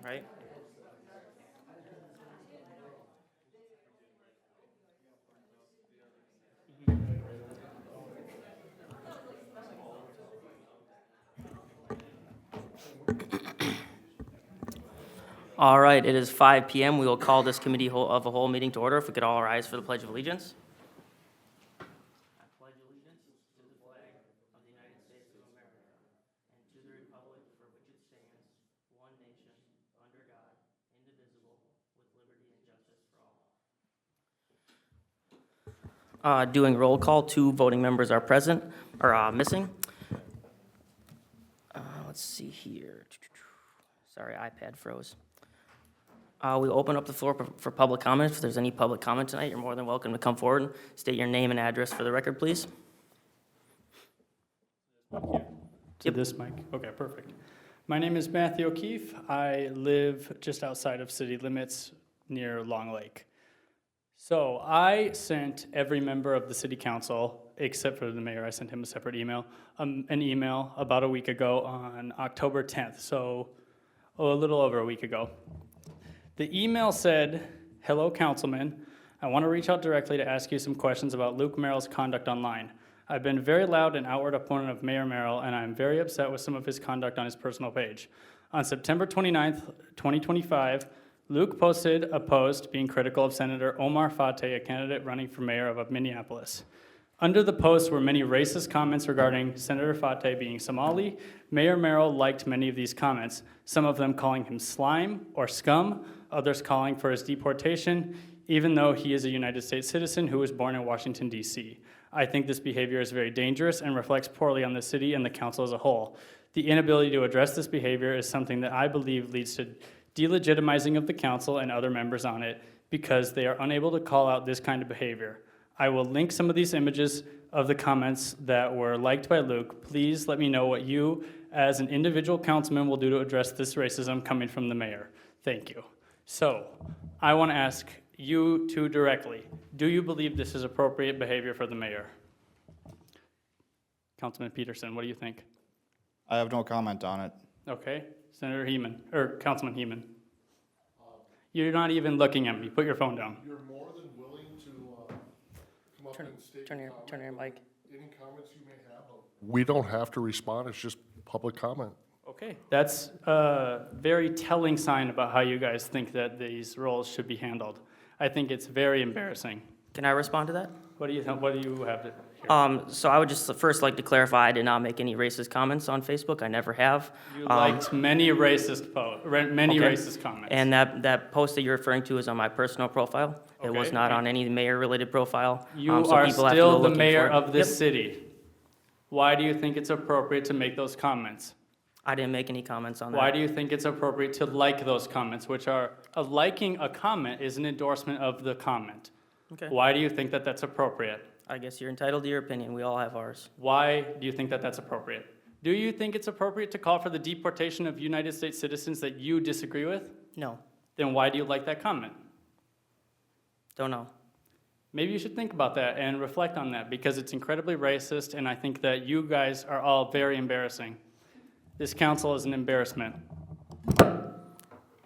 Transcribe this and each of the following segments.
right? All right, it is 5 PM. We will call this committee of a whole meeting to order. If we could all rise for the Pledge of Allegiance. I pledge allegiance to the flag of the United States of America and to the republic for which it stands, one nation, under God, indivisible, with liberty and justice for all. Doing roll call, 2 voting members are present, or missing. Let's see here. Sorry, iPad froze. We'll open up the floor for public comment. If there's any public comment tonight, you're more than welcome to come forward and state your name and address for the record, please. To this mic? Okay, perfect. My name is Matthew O'Keefe. I live just outside of city limits near Long Lake. So I sent every member of the city council, except for the mayor, I sent him a separate email, an email about a week ago on October 10th, so a little over a week ago. The email said, "Hello, Councilman. I want to reach out directly to ask you some questions about Luke Merrill's conduct online. I've been very loud and outward opponent of Mayor Merrill, and I'm very upset with some of his conduct on his personal page. On September 29th, 2025, Luke posted a post being critical of Senator Omar Fateh, a candidate running for mayor of Minneapolis. Under the post were many racist comments regarding Senator Fateh being Somali. Mayor Merrill liked many of these comments, some of them calling him slime or scum, others calling for his deportation, even though he is a United States citizen who was born in Washington, D.C. I think this behavior is very dangerous and reflects poorly on the city and the council as a whole. The inability to address this behavior is something that I believe leads to delegitimizing of the council and other members on it because they are unable to call out this kind of behavior. I will link some of these images of the comments that were liked by Luke. Please let me know what you, as an individual councilman, will do to address this racism coming from the mayor. Thank you." So, I want to ask you two directly, do you believe this is appropriate behavior for the mayor? Councilman Peterson, what do you think? I have no comment on it. Okay, Senator Heeman, or Councilman Heeman. You're not even looking at me. Put your phone down. You're more than willing to come up and state Turn your mic. any comments you may have. We don't have to respond, it's just public comment. Okay, that's a very telling sign about how you guys think that these roles should be handled. I think it's very embarrassing. Can I respond to that? What do you have to hear? So I would just first like to clarify, I did not make any racist comments on Facebook. I never have. You liked many racist racist comments. And that post that you're referring to is on my personal profile. It was Okay, not okay. on any mayor-related profile. You so are people have to still go the looking mayor for it. of this Yep. city. Why do you think it's appropriate to make those comments? I didn't make any comments on that. Why do you think it's appropriate to like those comments, which are, liking a comment is an endorsement of the comment? Okay. Why do you think that that's appropriate? I guess you're entitled to your opinion. We all have ours. Why do you think that that's appropriate? Do you think it's appropriate to call for the deportation of United States citizens that you disagree with? No, Then why do you like that comment? don't know. Maybe you should think about that and reflect on that because it's incredibly racist and I think that you guys are all very embarrassing. This council is an embarrassment.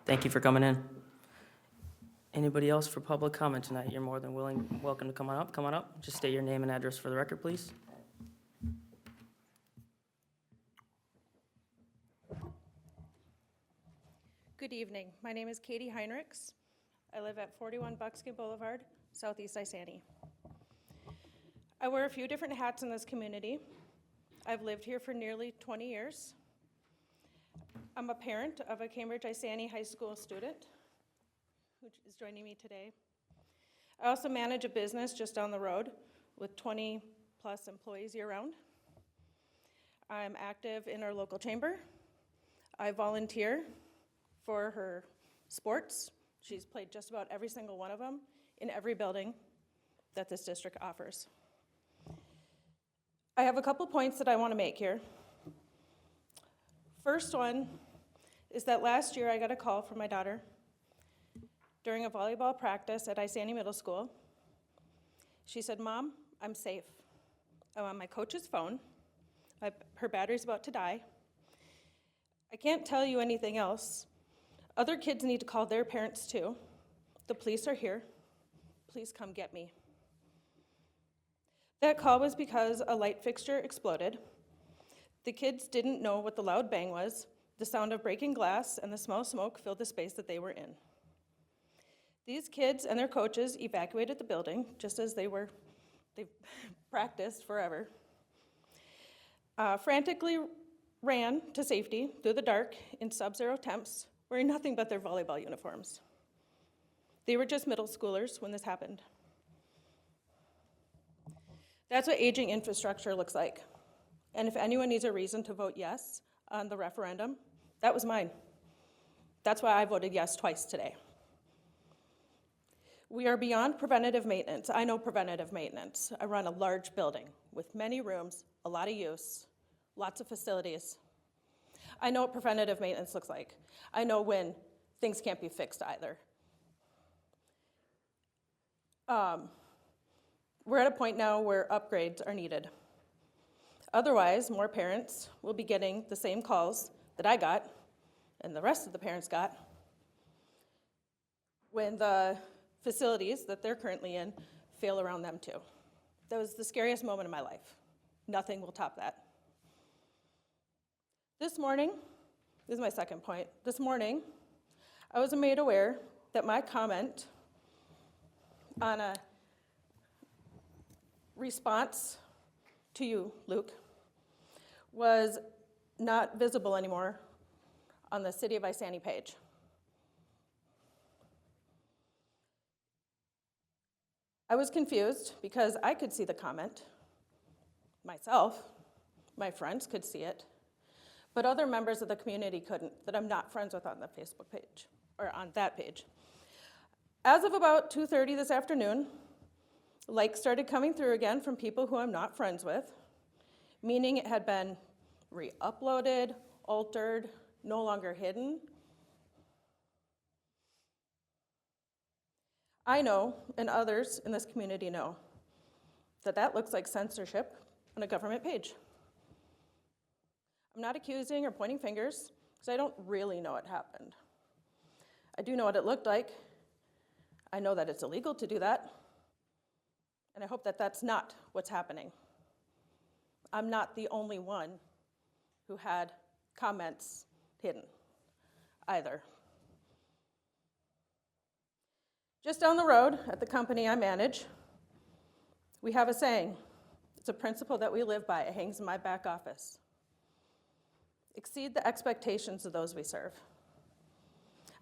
Thank you for coming in. Anybody else for public comment tonight? You're more than welcome to come on up. Come on up. Just state your name and address for the record, please. Good evening. My name is Katie Heinrichs. I live at 41 Buckskin Boulevard, Southeast Isani. I wear a few different hats in this community. I've lived here for nearly 20 years. I'm a parent of a Cambridge Isani High School student who is joining me today. I also manage a business just down the road with 20 plus employees year-round. I'm active in our local chamber. I volunteer for her sports. She's played just about every single one of them in every building that this district offers. I have a couple points that I want to make here. First one is that last year I got a call from my daughter during a volleyball practice at Isani Middle School. She said, "Mom, I'm safe. I'm on my coach's phone. Her battery's about to die. I can't tell you anything else Other kids need to call their parents too. The police are here. Please come get me. That call was because a light fixture exploded. The kids didn't know what the loud bang was. The sound of breaking glass and the smell of smoke filled the space that they were in. These kids and their coaches evacuated the building just as they've practiced forever. Frantically ran to safety through the dark in sub-zero temps, wearing nothing but their volleyball uniforms. They were just middle schoolers when this happened. That's what aging infrastructure looks like. And if anyone needs a reason to vote yes on the referendum, that was mine. That's why I voted yes twice today. We are beyond preventative maintenance. I know preventative maintenance. I run a large building with many rooms, a lot of use, lots of facilities. I know what preventative maintenance looks like. I know when things can't be fixed either. We're at a point now where upgrades are needed. Otherwise, more parents will be getting the same calls that I got and the rest of the parents got when the facilities that they're currently in fail around them too. That was the scariest moment of my life. Nothing will top that. This morning, this is my second point. This morning, I was made aware that my comment on a response to you, Luke, was not visible anymore on the City of Isani page. I was confused because I could see the comment myself, my friends could see it, but other members of the community couldn't, that I'm not friends with on the Facebook page, or on that page. As of about 2:30 this afternoon, likes started coming through again from people who I'm not friends with, meaning it had been re-uploaded, altered, no longer hidden. I know, and others in this community know, that that looks like censorship on a government page. I'm not accusing or pointing fingers, because I don't really know what happened. I do know what it looked like. I know that it's illegal to do that, and I hope that that's not what's happening. I'm not the only one who had comments hidden either. Just down the road at the company I manage, we have a saying. It's a principle that we live by. It hangs in my back office. Exceed the expectations of those we serve.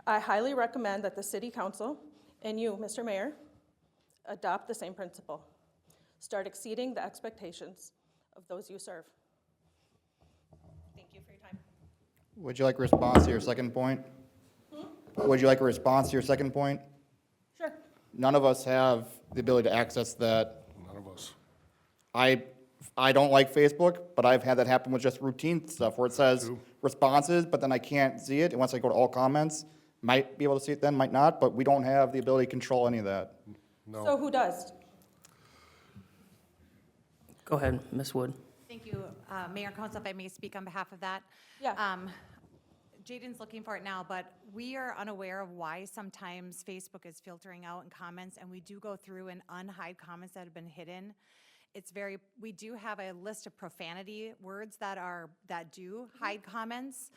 I highly recommend that the City Council and you, Mr. Mayor, adopt the same principle. Start exceeding the expectations of those you serve. Thank you for your time. Would you like a response to your second point? Would you like a response to your second point? Sure. None of us have the ability to access that. None of us. I don't like Facebook, but I've had that happen with just routine stuff where it says True. responses, but then I can't see it. And once I go to all comments, might be able to see it then, might not, but we don't have the ability to control any of that. No. So who does? Go ahead, Ms. Wood. Thank you, Mayor, Council, if I may speak on behalf of that. Yeah. Jaden's looking for it now, but we are unaware of why sometimes Facebook is filtering out in comments, and we do go through and unhide comments that have been hidden. We do have a list of profanity words that do hide comments.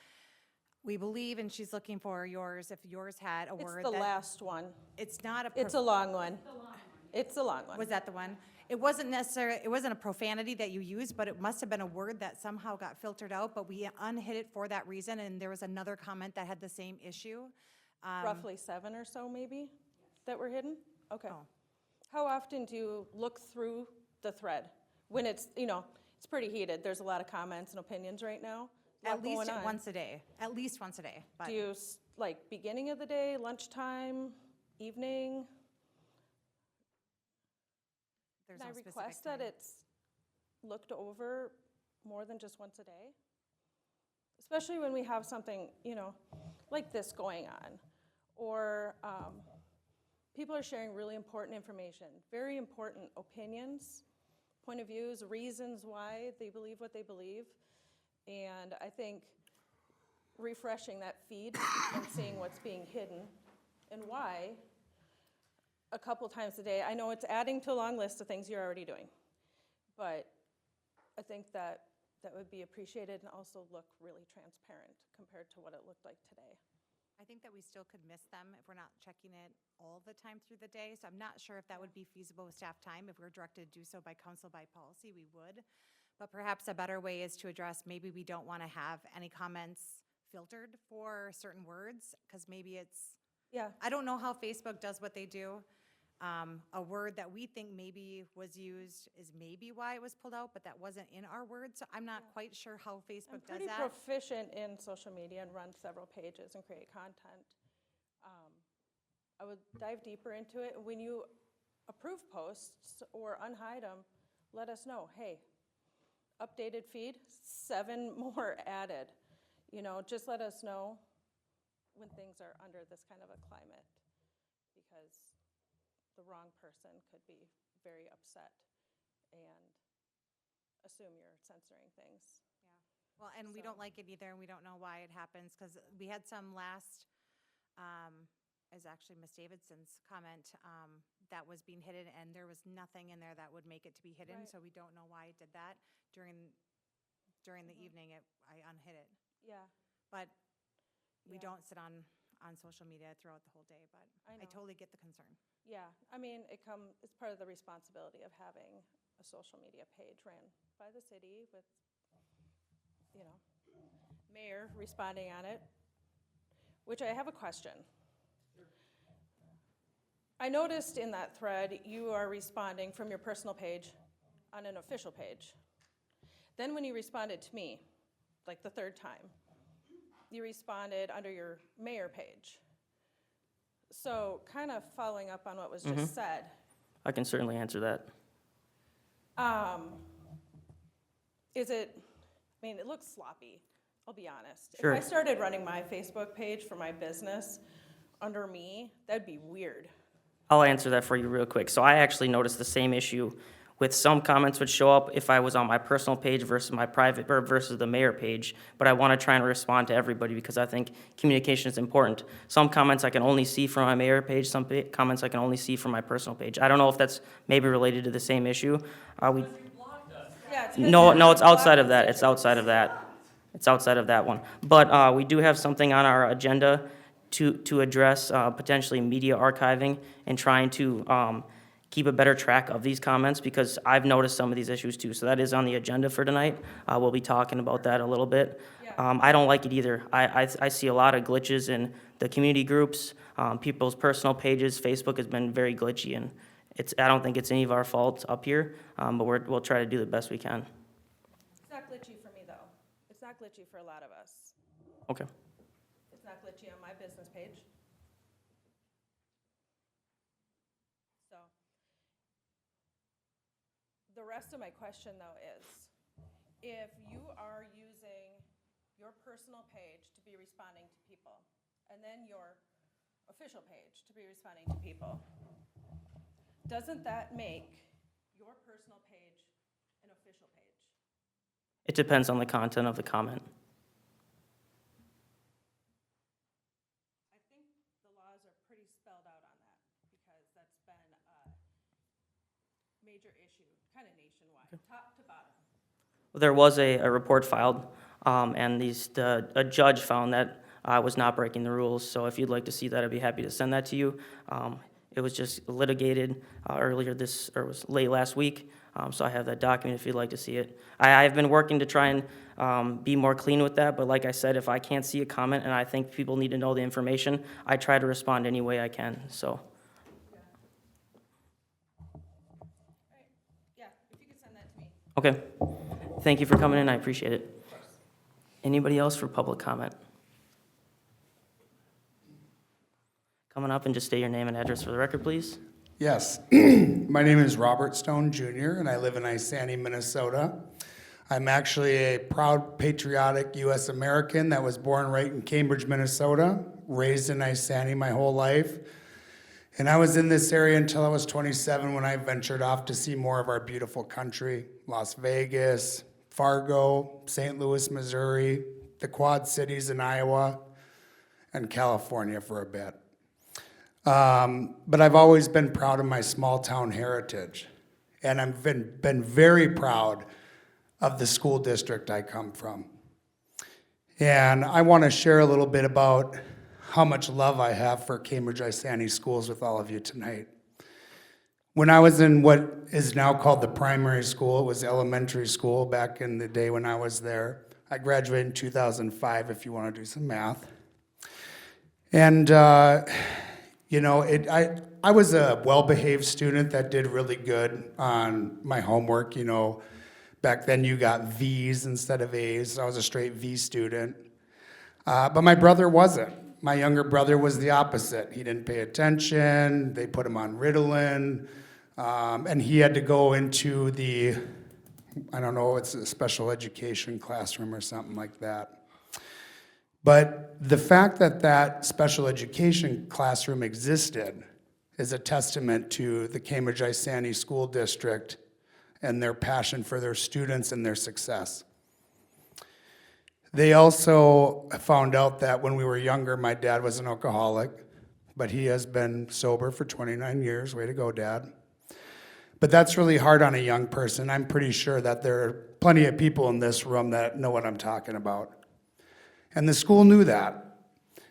We believe, and she's looking for yours, if yours had a word It's the that. last one. It's not a. It's a long one. It's a long one. Was that the one? It wasn't necessarily, it wasn't a profanity that you used, but it must have been a word that somehow got filtered out, but we unhid it for that reason, and there was another comment that had the same issue. Roughly 7 or so, maybe, that were hidden? Okay. Oh. How often do you look through the thread? When it's, it's pretty heated. There's a lot of comments and opinions right now. A lot At least going on. once a day, at least once a day. But Do you, beginning of the day, lunchtime, evening? there's Can I no specific request that time. it's looked over more than just once a day? Especially when we have something, like this going on. Or people are sharing really important information, very important opinions, point of views, reasons why they believe what they believe. And I think refreshing that feed and seeing what's being hidden and why a couple times a day. I know it's adding to a long list of things you're already doing, but I think that would be appreciated and also look really transparent compared to what it looked like today. I think that we still could miss them if we're not checking it all the time through the day. So I'm not sure if that would be feasible with staff time. If we're directed to do so by council by policy, we would. But perhaps a better way is to address, maybe we don't want to have any comments filtered for certain words, because maybe it's, Yeah, I don't know how Facebook does what they do. A word that we think maybe was used is maybe why it was pulled out, but that wasn't in our word. So I'm not quite sure how I'm Facebook does pretty that. proficient in social media and run several pages and create content. I would dive deeper into it. When you approve posts or unhide them, let us know, hey, updated feed, 7 more added. You know, just let us know when things are under this kind of a climate, because the wrong person could be very upset and assume you're censoring things. Well, and we don't like it either, and we don't know why it happens, because we had some last, is actually Ms. Davidson's comment, that was being hidden, and there was nothing in there that would make it to be hidden, Right. so we don't know why it did that. During the evening, I unhid it. Yeah, But we Yeah. don't sit on social media throughout the whole day, but I I know. totally get the concern. yeah. I mean, it's part of the responsibility of having a social media page ran by the city with, you know, mayor responding on it, which I have a question. I noticed in that thread, you are responding from your personal page on an official page. Then when you responded to me, like the third time, you responded under your mayor page. So kind of following up on what was just said, I can certainly answer that. is it, I mean, it looks sloppy, I'll be honest. Sure. If I started running my Facebook page for my business under me, that'd be weird. I'll answer that for you real quick. So I actually noticed the same issue with some comments would show up if I was on my personal page versus my private, or versus the mayor page. But I want to try and respond to everybody because I think communication is important. Some comments I can only see from my mayor page, some comments I can only see from my personal page. I don't know if that's maybe related to the same issue. Yeah, it's 'cause No, you're it's outside of that. blocking It's outside of that. It's outside of that one. But we do have something on our agenda to address potentially media archiving and trying to keep a better track of these comments, because I've noticed some of these issues too. So that is on the agenda for tonight. We'll be talking about that a little bit. I don't like it either. I see a lot of glitches in the community groups, people's personal pages. Facebook has been very glitchy, and I don't think it's any of our fault up here, but we'll try to do the best we can. It's not glitchy for me, though. It's not glitchy for a lot of us. Okay. It's not glitchy on my business page. So, the rest of my question, though, is, if you are using your personal page to be responding to people, and then your official page to be responding to people, doesn't that make your personal page an official page? It depends on the content of the comment. I think the laws are pretty spelled out on that, because that's been a major issue, kind of nationwide, top to bottom. There was a report filed, and a judge found that I was not breaking the rules. So if you'd like to see that, I'd be happy to send that to you. It was just litigated or it was late last week, so I have that document if you'd like to see it. I've been working to try and be more clean with that, but like I said, if I can't see a comment and I think people need to know the information, I try to respond any way I can, so. All right, yeah, if you could send that to me. Okay. Thank you for coming in, I appreciate it. Anybody else for public comment? Coming up, and just state your name and address for the record, please. Yes. My name is Robert Stone Jr., and I live in Isani, Minnesota. I'm actually a proud, patriotic U.S. American that was born right in Cambridge, Minnesota, raised in Isani my whole life. And I was in this area until I was 27 when I ventured off to see more of our beautiful country, Las Vegas, Fargo, St. Louis, Missouri, the Quad Cities in Iowa, and California for a bit. But I've always been proud of my small town heritage. And I've been very proud of the school district I come from. And I want to share a little bit about how much love I have for Cambridge-Isani schools with all of you tonight. When I was in what is now called the primary school, it was elementary school back in the day when I was there. I graduated in 2005, if you want to do some math. And, you know, I was a well-behaved student that did really good on my homework. You know, back then you got V's instead of A's. So I was a straight V student. But my brother wasn't. My younger brother was the opposite. He didn't pay attention. They put him on Ritalin. And he had to go into the, I don't know, it's a special education classroom or something like that. But the fact that that special education classroom existed is a testament to the Cambridge-Isani School District and their passion for their students and their success. They also found out that when we were younger, my dad was an alcoholic, but he has been sober for 29 years. Way to go, Dad. But that's really hard on a young person. I'm pretty sure that there are plenty of people in this room that know what I'm talking about. And the school knew that.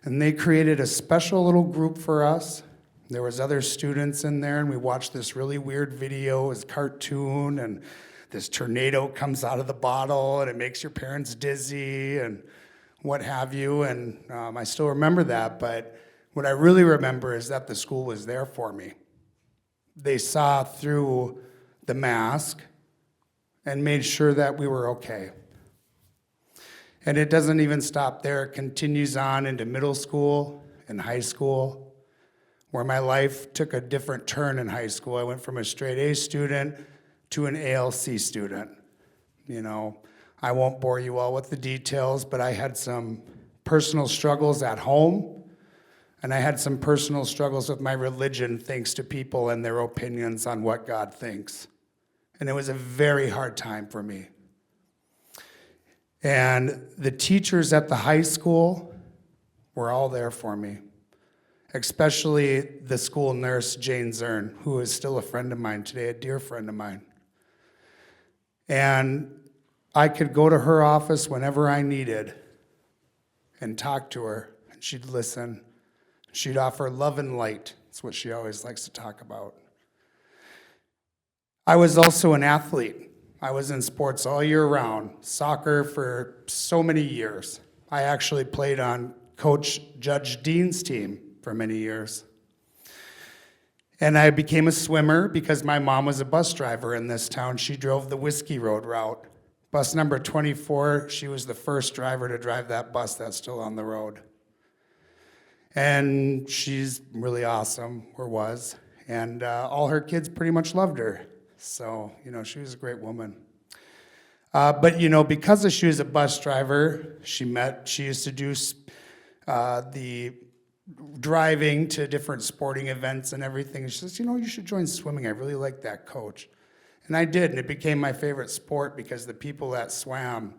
And they created a special little group for us. There was other students in there, and we watched this really weird video, it was cartoon, and this tornado comes out of the bottle, and it makes your parents dizzy, and what have you. And I still remember that, but what I really remember is that the school was there for me. They saw through the mask and made sure that we were okay. And it doesn't even stop there. It continues on into middle school and high school, where my life took a different turn in high school. I went from a straight A student to an ALC student. You know, I won't bore you all with the details, but I had some personal struggles at home, and I had some personal struggles with my religion thanks to people and their opinions on what God thinks. And it was a very hard time for me. And the teachers at the high school were all there for me, especially the school nurse, Jane Zern, who is still a friend of mine today, a dear friend of mine. And I could go to her office whenever I needed and talk to her, and she'd listen. She'd offer love and light. That's what she always likes to talk about. I was also an athlete. I was in sports all year round, soccer for so many years. I actually played on Coach Judge Dean's team for many years. And I became a swimmer because my mom was a bus driver in this town. She drove the Whiskey Road route. Bus number 24, she was the first driver to drive that bus that's still on the road. And she's really awesome, or was. And all her kids pretty much loved her. So, you know, she was a great woman. But, you know, because she was a bus driver, she used to do the driving to different sporting events and everything. She says, you know, you should join swimming. I really like that coach. And I did, and it became my favorite sport because the people that swam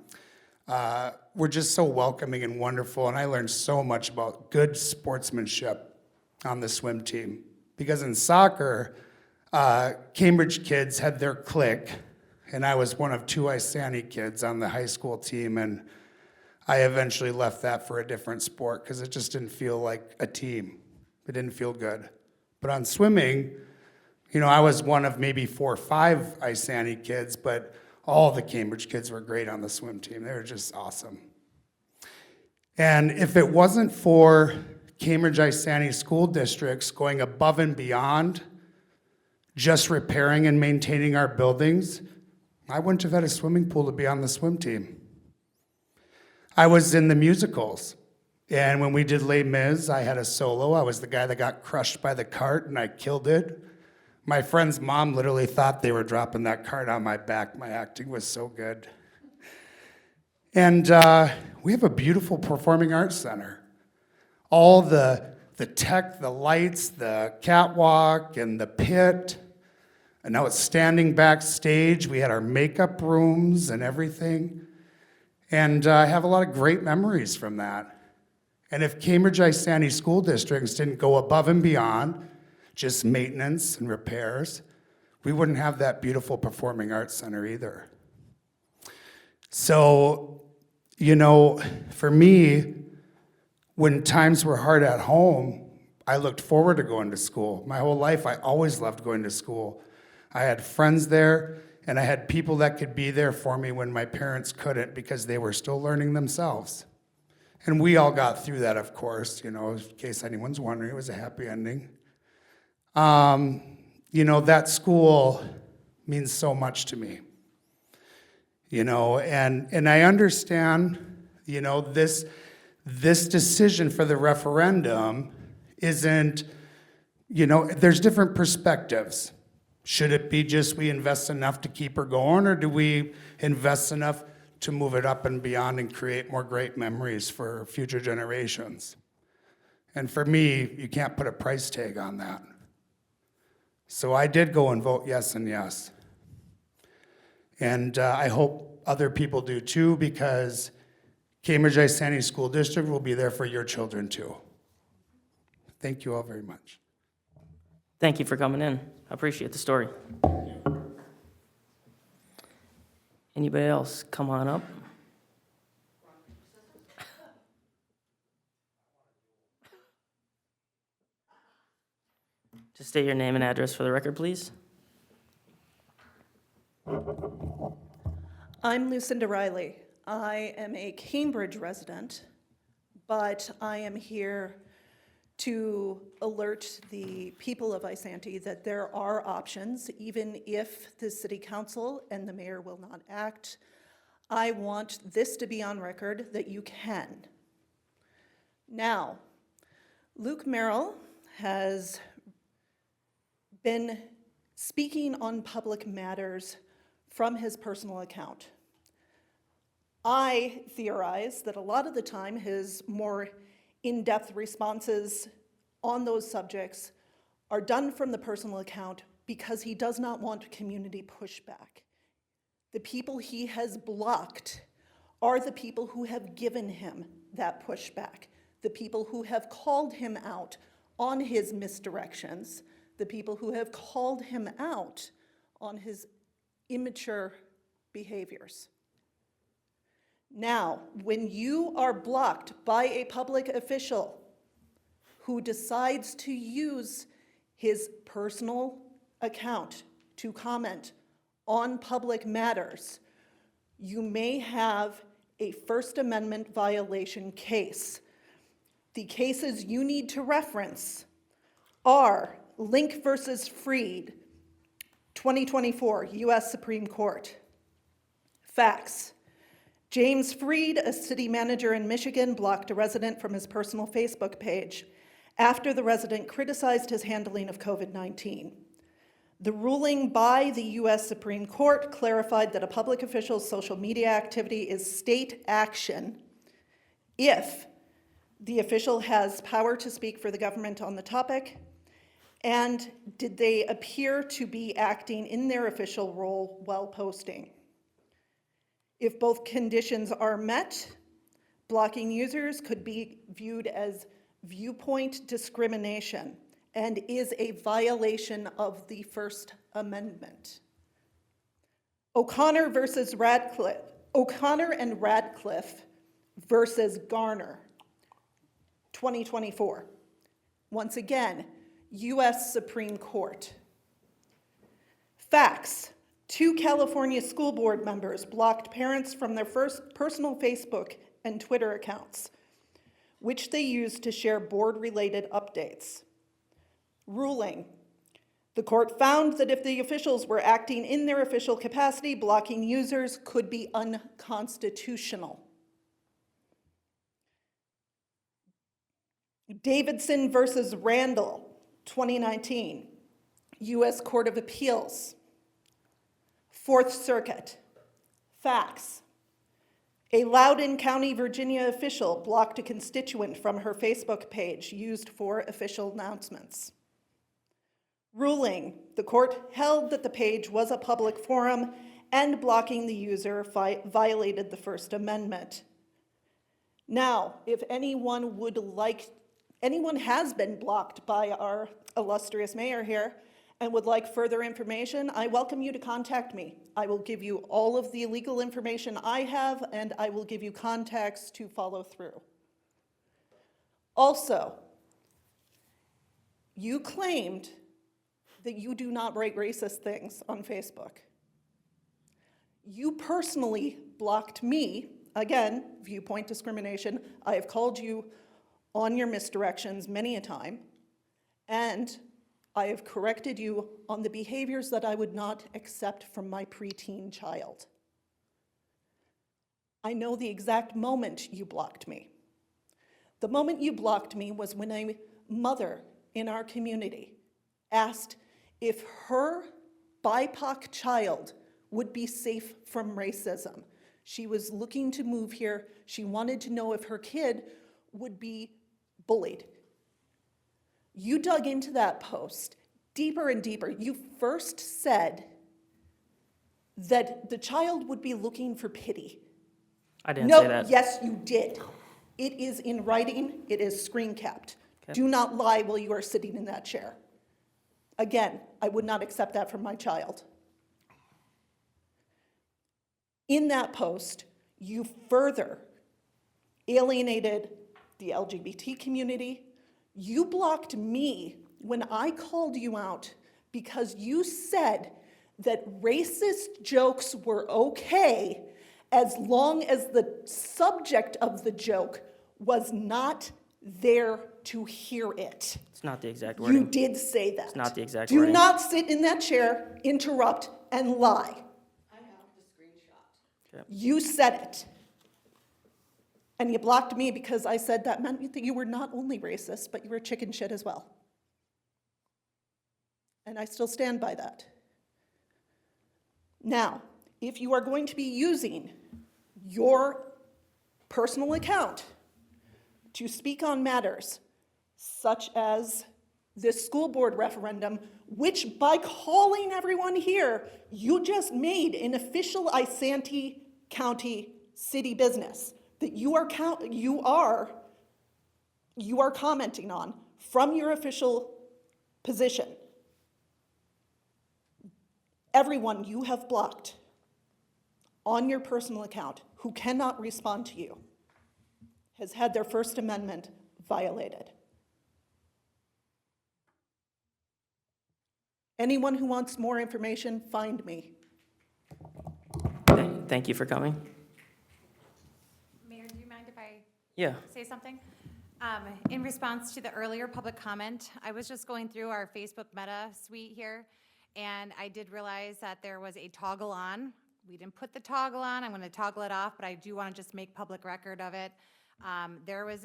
were just so welcoming and wonderful. And I learned so much about good sportsmanship on the swim team. Because in soccer, Cambridge kids had their clique, and I was one of two Isani kids on the high school team, and I eventually left that for a different sport because it just didn't feel like a team. It didn't feel good. But on swimming, you know, I was one of maybe 4 or 5 Isani kids, but all the Cambridge kids were great on the swim team. They were just awesome. And if it wasn't for Cambridge-Isani school districts going above and beyond just repairing and maintaining our buildings, I wouldn't have had a swimming pool to be on the swim team. I was in the musicals, and when we did Les Mis, I had a solo. I was the guy that got crushed by the cart, and I killed it. My friend's mom literally thought they were dropping that cart on my back. My acting was so good. And we have a beautiful performing arts center. All the tech, the lights, the catwalk, and the pit. And now it's standing backstage. We had our makeup rooms and everything. And I have a lot of great memories from that. And if Cambridge Isani school districts didn't go above and beyond just maintenance and repairs, we wouldn't have that beautiful performing arts center either. So, you know, for me, when times were hard at home, I looked forward to going to school. My whole life, I always loved going to school. I had friends there, and I had people that could be there for me when my parents couldn't because they were still learning themselves. And we all got through that, of course, you know, in case anyone's wondering, it was a happy ending. You know, that school means so much to me. You know, and I understand, you know, this decision for the referendum isn't, you know, there's different perspectives. Should it be just we invest enough to keep her going, or do we invest enough to move it up and beyond and create more great memories for future generations? And for me, you can't put a price tag on that. So I did go and vote yes and yes. And I hope other people do too, because Cambridge Isani School District will be there for your children too. Thank you all very much. Thank you for coming in. I appreciate the story. Anybody else? Come on up. Just state your name and address for the record, please. I'm Lucinda Riley. I am a Cambridge resident, but I am here to alert the people of Isanti that there are options, even if the city council and the mayor will not act. I want this to be on record that you can. Now, Luke Merrill has been speaking on public matters from his personal account. I theorize that a lot of the time his more in-depth responses on those subjects are done from the personal account because he does not want community pushback. The people he has blocked are the people who have given him that pushback, the people who have called him out on his misdirections, the people who have called him out on his immature behaviors. Now, when you are blocked by a public official who decides to use his personal account to comment on public matters, you may have a First Amendment violation case. The cases you need to reference are Link versus Freed, 2024, U.S. Supreme Court. Facts. James Freed, a city manager in Michigan, blocked a resident from his personal Facebook page after the resident criticized his handling of COVID-19. The ruling by the U.S. Supreme Court clarified that a public official's social media activity is state action if the official has power to speak for the government on the topic, and did they appear to be acting in their official role while posting. If both conditions are met, blocking users could be viewed as viewpoint discrimination and is a violation of the First Amendment. O'Connor and Radcliffe versus Garner, 2024. Once again, U.S. Supreme Court. Facts. 2 California school board members blocked parents from their personal Facebook and Twitter accounts, which they used to share board-related updates. Ruling. The court found that if the officials were acting in their official capacity, blocking users could be unconstitutional. Davidson versus Randall, 2019, U.S. Court of Appeals. Fourth Circuit. Facts. A Loudoun County, Virginia official blocked a constituent from her Facebook page used for official announcements. Ruling. The court held that the page was a public forum and blocking the user violated the First Amendment. Now, if anyone has been blocked by our illustrious mayor here and would like further information, I welcome you to contact me. I will give you all of the legal information I have, and I will give you contacts to follow through. Also, you claimed that you do not write racist things on Facebook. You personally blocked me, again, viewpoint discrimination. I have called you on your misdirections many a time, and I have corrected you on the behaviors that I would not accept from my preteen child. I know the exact moment you blocked me. The moment you blocked me was when a mother in our community asked if her BIPOC child would be safe from racism. She was looking to move here. She wanted to know if her kid would be bullied. You dug into that post deeper and deeper. You first said that the child would be looking for pity. I didn't say No, that. yes, you did. It is in writing, it is screen capped. Do not lie while you are sitting in that chair. Again, I would not accept that from my child. In that post, you further alienated the LGBT community. You blocked me when I called you out because you said that racist jokes were okay as long as the subject of the joke was not there to hear it. It's not the exact You wording. did say that. It's not the exact Do wording. not sit in that chair, interrupt, and lie. I have the screenshot. Okay. You said it. And you blocked me because I said that meant that you were not only racist, but you were chicken shit as well. And I still stand by that. Now, if you are going to be using your personal account to speak on matters such as this school board referendum, which by calling everyone here, you just made an official Isanti County city business that you are commenting on from your official position. Everyone you have blocked on your personal account who cannot respond to you has had their First Amendment violated. Anyone who wants more information, find me. Thank you for coming. Mayor, do you mind if I Yeah. say something? In response to the earlier public comment, I was just going through our Facebook Meta suite here, and I did realize that there was a toggle on. We didn't put the toggle on. I'm going to toggle it off, but I do want to just make public record of it. There is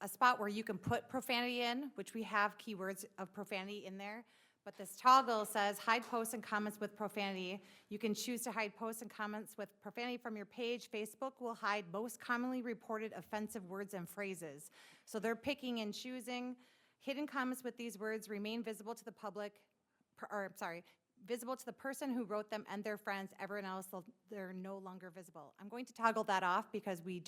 a spot where you can put profanity in, which we have keywords of profanity in there. But this toggle says hide posts and comments with profanity. You can choose to hide posts and comments with profanity from your page. Facebook will hide most commonly reported offensive words and phrases. So they're picking and choosing. Hidden comments with these words remain visible to the public, visible to the person who wrote them and their friends. Everyone else, they're no longer visible. I'm going to toggle that off because we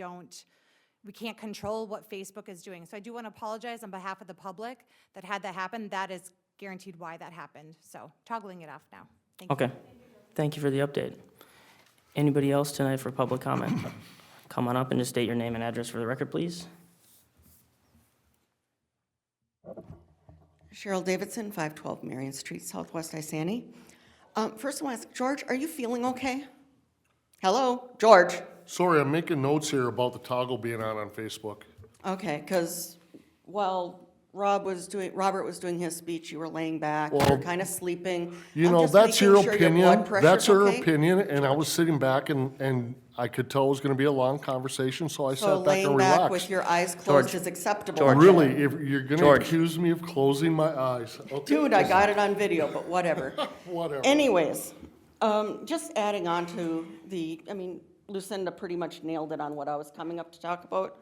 can't control what Facebook is doing. So I do want to apologize on behalf of the public that had that happen. That is guaranteed why that happened. So toggling it off now. Thank you. Okay. Thank you for the update. Anybody else tonight for public comment? Come on up and just state your name and address for the record, please. Cheryl Davidson, 512 Marion Street, Southwest Isani. First I want to ask, George, are you feeling okay? Hello, George? Sorry, I'm making notes here about the toggle being on Facebook. Okay, because while Robert was doing his speech, you were laying back, you were Well, kind of sleeping. You I'm know, just that's making your sure opinion. blood pressure's That's her okay. opinion, and I was sitting back and I could tell it was gonna be a long conversation, so I So sat back and laying back with relaxed. your eyes George. closed is acceptable. George. Really, if you're gonna George. accuse me of closing my eyes, okay? Dude, I got it on video, but whatever. Whatever. Anyways, just adding on to Lucinda pretty much nailed it on what I was coming up to talk about.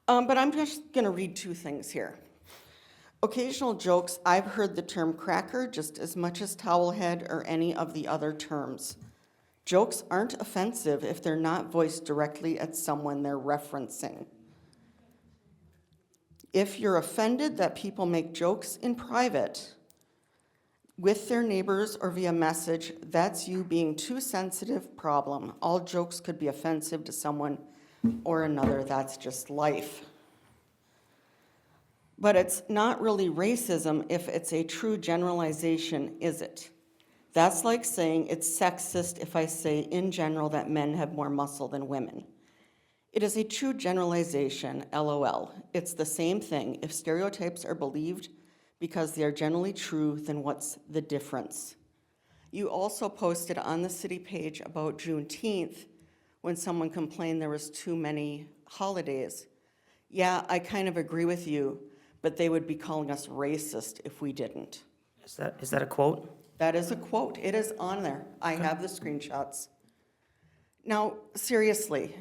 But I'm just gonna read two things here. Occasional jokes, I've heard the term cracker just as much as towelhead or any of the other terms. Jokes aren't offensive if they're not voiced directly at someone they're referencing. If you're offended that people make jokes in private with their neighbors or via message, that's you being too sensitive. Problem. All jokes could be offensive to someone or another. That's just life. But it's not really racism if it's a true generalization, is it? That's like saying it's sexist if I say in general that men have more muscle than women. It is a true generalization, LOL. It's the same thing. If stereotypes are believed because they are generally true, then what's the difference? You also posted on the city page about Juneteenth when someone complained there was too many holidays. Yeah, I kind of agree with you, but they would be calling us racist if we didn't. Is that a quote? That is a quote. It is on there. I have the screenshots. Now, seriously,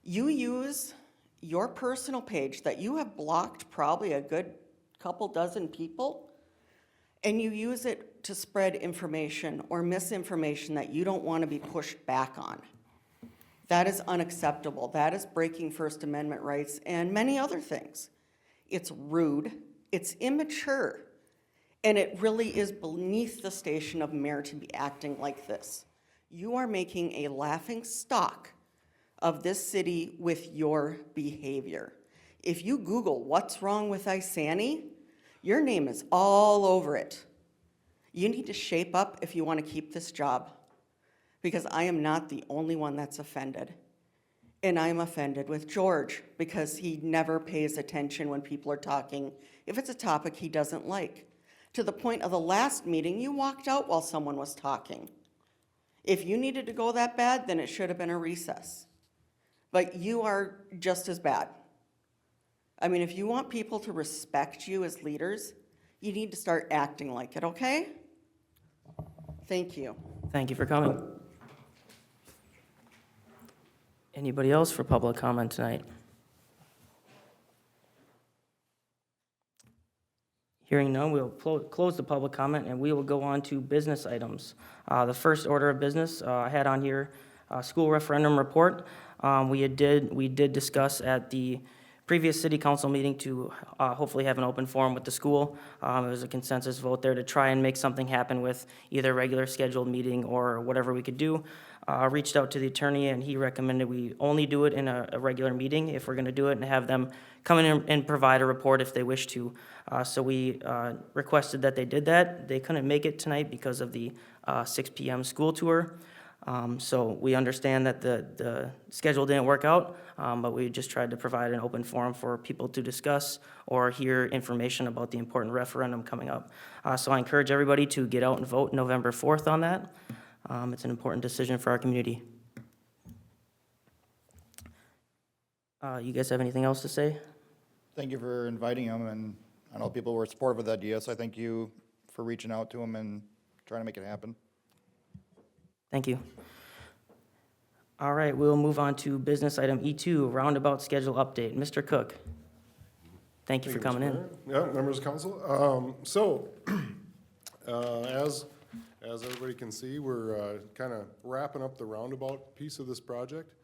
you use your personal page that you have blocked probably a good couple dozen people, and you use it to spread information or misinformation that you don't want to be pushed back on. That is unacceptable. That is breaking First Amendment rights and many other things. It's rude, it's immature, and it really is beneath the station of mayor to be acting like this. You are making a laughing stock of this city with your behavior. If you Google what's wrong with Isani, your name is all over it. You need to shape up if you want to keep this job, because I am not the only one that's offended. And I'm offended with George because he never pays attention when people are talking if it's a topic he doesn't like. To the point of the last meeting, you walked out while someone was talking. If you needed to go that bad, then it should have been a recess. But you are just as bad. I mean, if you want people to respect you as leaders, you need to start acting like it, okay? Thank you. Thank you for coming. Anybody else for public comment tonight? Hearing none, we'll close the public comment, and we will go on to business items. The first order of business, I had on here, school referendum report. We did discuss at the previous city council meeting to hopefully have an open forum with the school. It was a consensus vote there to try and make something happen with either a regular scheduled meeting or whatever we could do. Reached out to the attorney, and he recommended we only do it in a regular meeting if we're going to do it, and have them come in and provide a report if they wish to. So we requested that they did that. They couldn't make it tonight because of the 6 p.m. school tour. So we understand that the schedule didn't work out, but we just tried to provide an open forum for people to discuss or hear information about the important referendum coming up. So I encourage everybody to get out and vote November 4th on that. It's an important decision for our community. You guys have anything else to say? Thank you for inviting him, and I know people were supportive of the idea, so I thank you for reaching out to him and trying to make it happen. Thank you. All right, we'll move on to business item E2, roundabout schedule update. Mr. Cook, thank you for coming in. Yeah, members of council. As everybody can see, we're kind of wrapping up the roundabout piece of this project.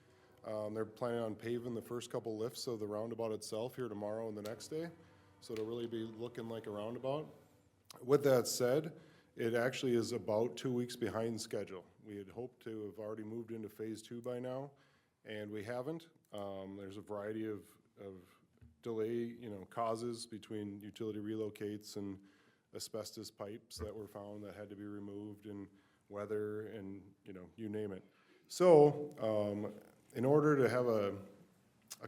They're planning on paving the first couple lifts of the roundabout itself here tomorrow and the next day. So it'll really be looking like a roundabout. With that said, it actually is about 2 weeks behind schedule. We had hoped to have already moved into phase 2 by now, and we haven't. There's a variety of delay, causes between utility relocates and asbestos pipes that were found that had to be removed, and weather, and you name it. So in order to have a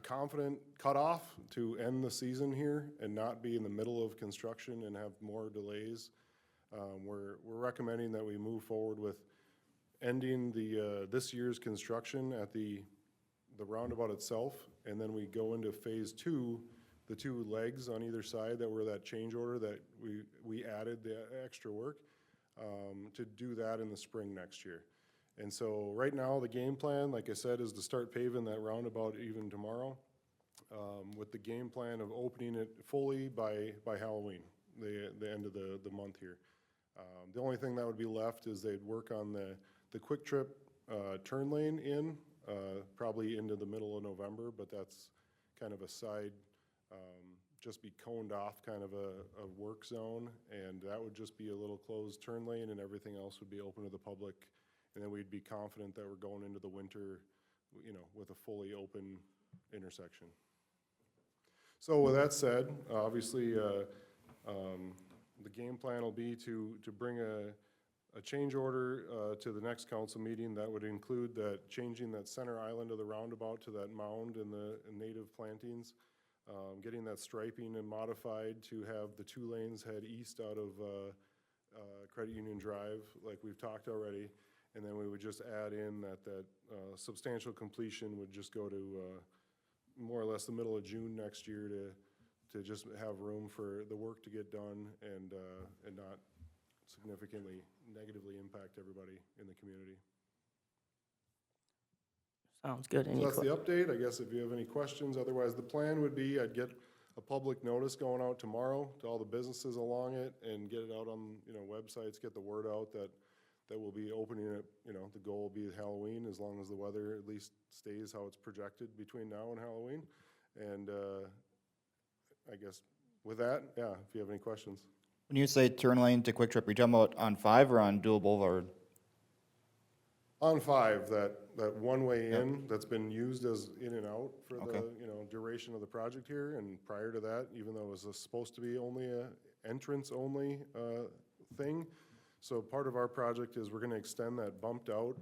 confident cutoff to end the season here and not be in the middle of construction and have more delays, we're recommending that we move forward with ending this year's construction at the roundabout itself, and then we go into phase 2, the 2 legs on either side that were that change order that we added the extra work to do that in the spring next year. And so right now the game plan, like I said, is to start paving that roundabout even tomorrow, with the game plan of opening it fully by Halloween, the end of the month here. The only thing that would be left is they'd work on the the Quick Trip turn lane in, probably into the middle of November, but that's kind of a side, just be coned off kind of a work zone, and that would just be a little closed turn lane, and everything else would be open to the public. And then we'd be confident that we're going into the winter, you know, with a fully open intersection. So with that said, obviously, the game plan will be to bring a change order to the next council meeting. That would include that changing that center island of the roundabout to that mound and the native plantings, getting that striping and modified to have the 2 lanes head east out of Credit Union Drive, like we've talked already. And then we would just add in that substantial completion would just go to more or less the middle of June next year to just have room for the work to get done and not significantly negatively impact everybody in the community. Sounds good. So Any that's que- the update. I guess if you have any questions, otherwise the plan would be I'd get a public notice going out tomorrow to all the businesses along it and get it out on, you know, websites, get the word out that we'll be opening it, you know, the goal will be Halloween as long as the weather at least stays how it's projected between now and Halloween. And I guess with that, yeah, if you have any questions. When you say turn lane to Quick Trip, are you talking about on 5 or on Dual Boulevard? On 5, that one-way in that's been used as in and out for Okay. the, you know, duration of the project here. And prior to that, even though it was supposed to be only a entrance-only thing, so part of our project is we're gonna extend that bumped out,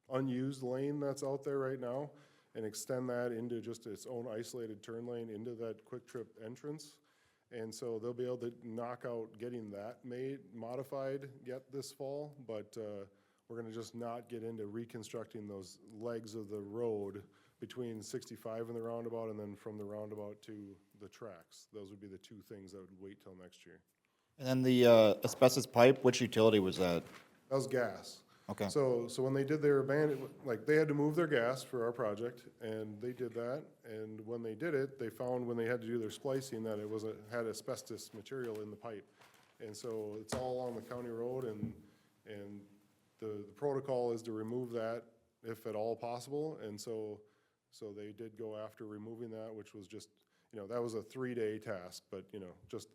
unused lane that's out there right now and extend that into just its own isolated turn lane into that Quick Trip entrance. And so they'll be able to knock out getting that modified yet this fall, but we're gonna just not get into reconstructing those legs of the road between 65 and the roundabout and then from the roundabout to the tracks. Those would be the 2 things that would wait till next year. And then the asbestos pipe, which utility was that? That was gas. Okay. So when they did their like, they had to move their gas for our project, and they did that. And when they did it, they found when they had to do their splicing that it had asbestos material in the pipe. And so it's all along the county road, and the protocol is to remove that if at all possible. And so they did go after removing that, which was just, you know, that was a 3-day task, but, you know, just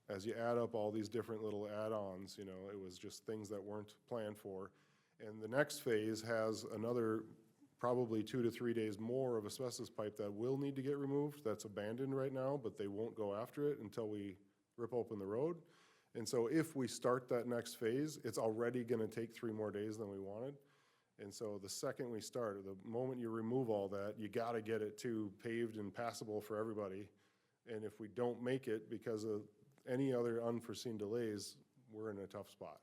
as you add up all these different little add-ons, you know, it was just things that weren't planned for. And the next phase has another probably 2 to 3 days more of asbestos pipe that will need to get removed. That's abandoned right now, but they won't go after it until we rip open the road. And so if we start that next phase, it's already gonna take 3 more days than we wanted. And so the second we start, the moment you remove all that, you gotta get it to paved and passable for everybody. And if we don't make it because of any other unforeseen delays, we're in a tough spot.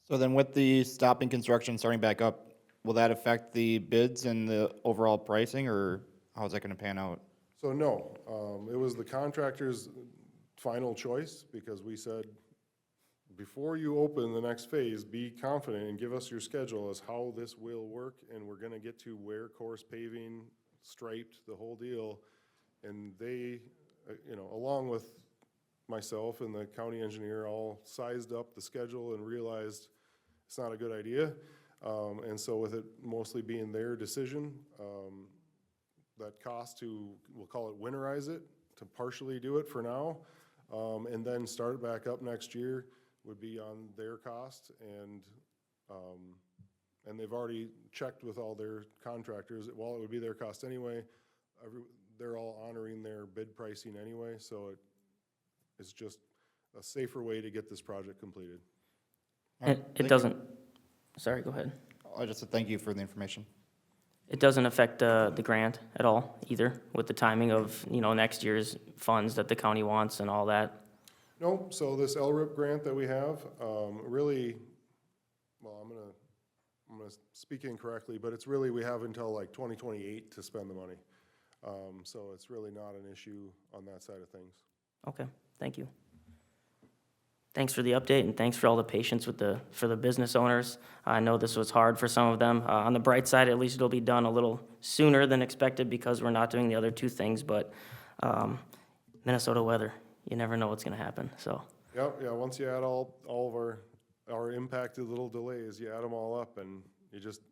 So then with the stopping construction, starting back up, will that affect the bids and the overall pricing, or how's that gonna pan out? So no, it was the contractor's final choice because we said, before you open the next phase, be confident and give us your schedule as how this will work, and we're gonna get to wear course paving, striped, the whole deal. And they, you know, along with myself and the county engineer all sized up the schedule and realized it's not a good idea. And so with it mostly being their decision, that cost to, we'll call it winterize it, to partially do it for now, and then start back up next year would be on their cost. And they've already checked with all their contractors, while it would be their cost anyway, they're all honoring their bid pricing anyway, so it's just a safer way to get this project completed. It doesn't, sorry, go ahead. I just said thank you for the information. It doesn't affect the grant at all either, with the timing of, you know, next year's funds that the county wants and all that? No, so this LRIP grant that we have, really, well, I'm gonna speak incorrectly, but it's really, we have until like 2028 to spend the money. So it's really not an issue on that side of things. Okay, thank you. Thanks for the update, and thanks for all the patience for the business owners. I know this was hard for some of them. On the bright side, at least it'll be done a little sooner than expected because we're not doing the other 2 things, but Minnesota weather, you never know what's gonna happen, so. Yep, yeah, once you add all of our our impacted little delays, you add them all up and you just,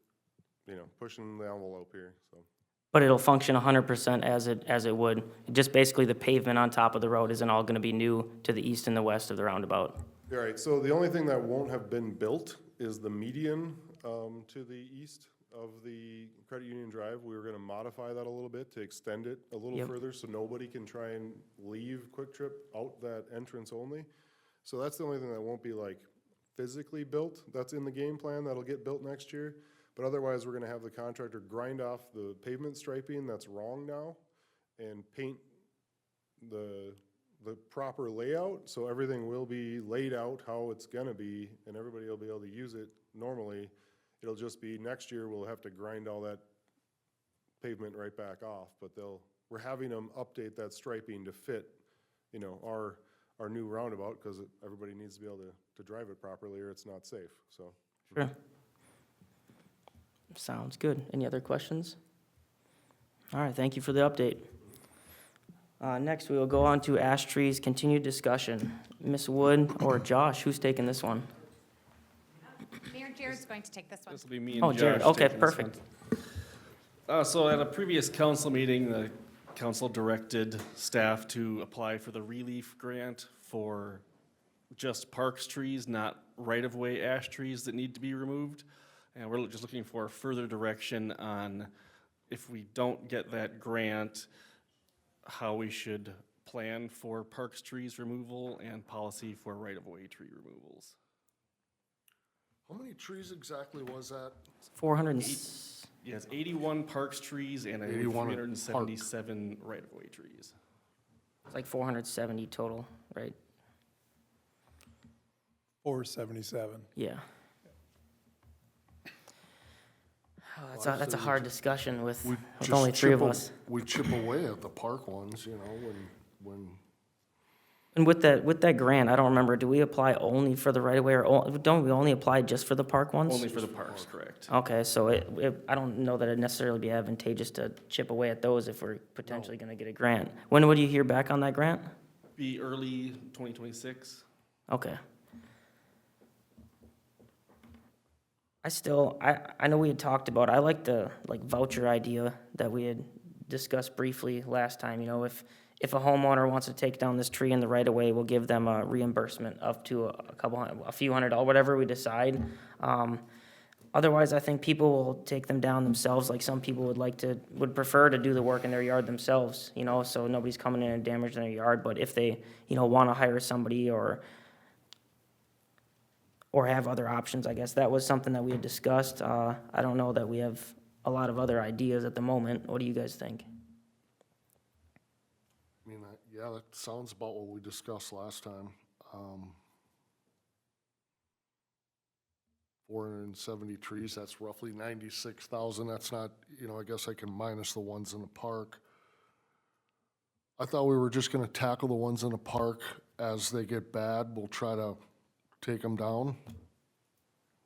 pushing the envelope here, so. But it'll function 100% as it would. Just basically the pavement on top of the road isn't all gonna be new to the east and the west of the roundabout. All right, so the only thing that won't have been built is the median to the east of the Credit Union Drive. We were gonna modify that a little bit to extend it a little Yep. further so nobody can try and leave Quick Trip out that entrance only. So that's the only thing that won't be like physically built. That's in the game plan. That'll get built next year. But otherwise, we're gonna have the contractor grind off the pavement striping that's wrong now and paint the proper layout, so everything will be laid out how it's gonna be, and everybody will be able to use it normally. It'll just be, next year, we'll have to grind all that pavement right back off, but we're having them update that striping to fit, our new roundabout, because everybody needs to be able to drive it properly, or it's not safe, so. Sure. Sounds good. Any other questions? All right, thank you for the update. Next, we will go on to ash trees, continued discussion. Ms. Wood or Josh, who's taking this one? Mayor Jared's going to take this one. This will be me and Oh, Josh. Jared, okay, taking this perfect. one. So at a previous council meeting, the council directed staff to apply for the relief grant for just parks trees, not right-of-way ash trees that need to be removed. And we're just looking for further direction on if we don't get that grant, how we should plan for parks trees removal and policy for right-of-way tree removals. How many trees exactly was that? 400 and, Yes, 81 parks trees and I believe 81 park. 377 right-of-way trees. it's like 470 total, right? 477. Yeah. Oh, that's a hard discussion with Just only three of chip us. We chip away at the park ones, when, And with that grant, I don't remember, do we apply only for the right-of-way, or don't we only apply just for the park ones? Only for the parks, correct. Okay, so I don't know that it'd necessarily be advantageous to chip away at those if we're potentially gonna get a grant. When would you hear back on that grant? Be early 2026. Okay. I know we had talked about, I like the, voucher idea that we had discussed briefly last time, if a homeowner wants to take down this tree in the right of way, we'll give them a reimbursement up to a few $100, whatever we decide. Otherwise, I think people will take them down themselves, like some people would prefer to do the work in their yard themselves, so nobody's coming in and damaging their yard, but if they, wanna hire somebody or have other options, I guess. That was something that we had discussed. I don't know that we have a lot of other ideas at the moment. What do you guys think? yeah, that sounds about what we discussed last time. 470 trees, that's roughly 96,000. That's not, I guess I can minus the ones in the park. I thought we were just gonna tackle the ones in the park as they get bad. We'll try to take them down.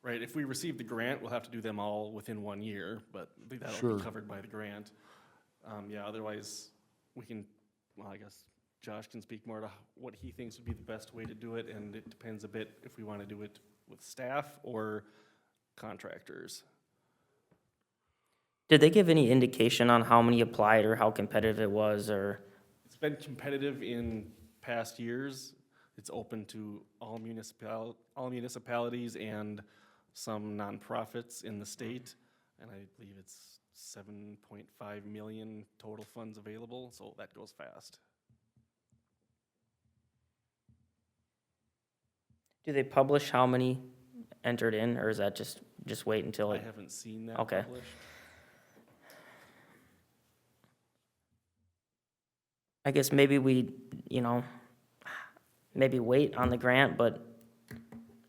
Right, if we receive the grant, we'll have to do them all within 1 year, but I think that'll Sure. be covered by the grant. Yeah, otherwise, we can, well, I guess Josh can speak more to what he thinks would be the best way to do it, and it depends a bit if we want to do it with staff or contractors. Did they give any indication on how many applied or how competitive it was, or? It's been competitive in past years. It's open to all municipalities and some nonprofits in the state, and I believe it's 7.5 million total funds available, so that goes fast. Do they publish how many entered in, or is that just wait until I it? haven't seen that Okay. published. I guess maybe we, maybe wait on the grant, but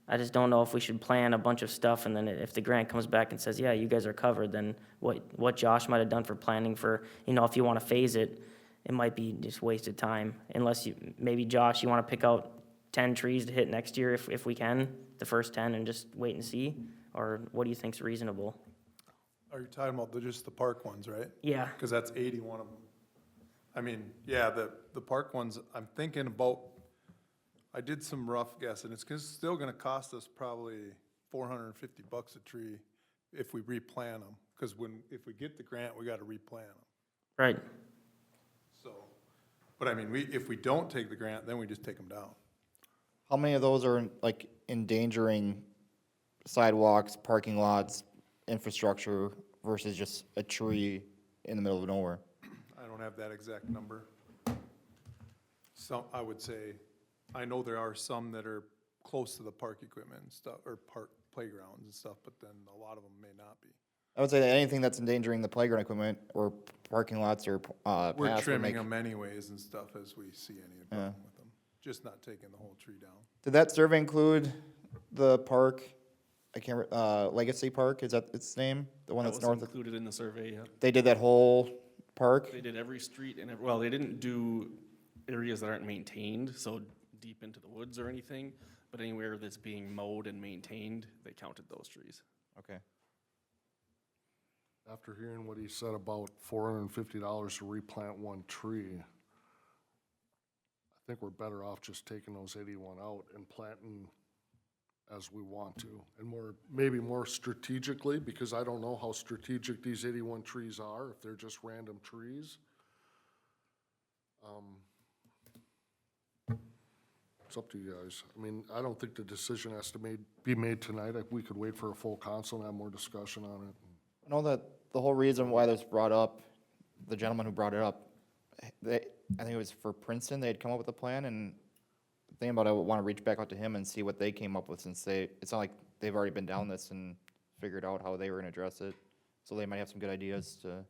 I just don't know if we should plan a bunch of stuff, and then if the grant comes back and says, yeah, you guys are covered, then what Josh might have done for planning for, if you want to phase it, it might be just wasted time, unless maybe Josh, you want to pick out 10 trees to hit next year if we can, the first 10, and just wait and see, or what do you think's reasonable? Are you talking about just the park ones, right? Yeah, Because that's 81 of them. I mean, yeah, the park ones, I'm thinking about, I did some rough guessing. It's still gonna cost us probably $450 a tree if we replant them. Because if we get the grant, we gotta replant them. Right. So, but I mean, if we don't take the grant, then we just take them down. How many of those are like endangering sidewalks, parking lots, infrastructure versus just a tree in the middle of nowhere? I don't have that exact number. Some, I would say, I know there are some that are close to the park equipment and stuff, or park playgrounds and stuff, but then a lot of them may not be. I would say that anything that's endangering the playground equipment or parking lots or paths We're would trimming make. them anyways and stuff as we see any problem with them, just not taking the whole tree down. Did that survey include the park? I can't, Legacy Park, is that its name? The one That that's was north of, included in the survey, yeah. they did that whole park? They did every street and, well, they didn't do areas that aren't maintained, so deep into the woods or anything, but anywhere that's being mowed and maintained, they counted those trees. Okay. After hearing what he said about $450 to replant one tree, I think we're better off just taking those 81 out and planting as we want to, and maybe more strategically, because I don't know how strategic these 81 trees are, if they're just random trees. It's up to you guys. I mean, I don't think the decision has to be made tonight. We could wait for a full council and have more discussion on it. I know that the whole reason why this brought up, the gentleman who brought it up, I think it was for Princeton, they had come up with a plan, and the thing about it, I want to reach back out to him and see what they came up with, since it's not like they've already been down this and figured out how they were gonna address it, so they might have some good ideas to.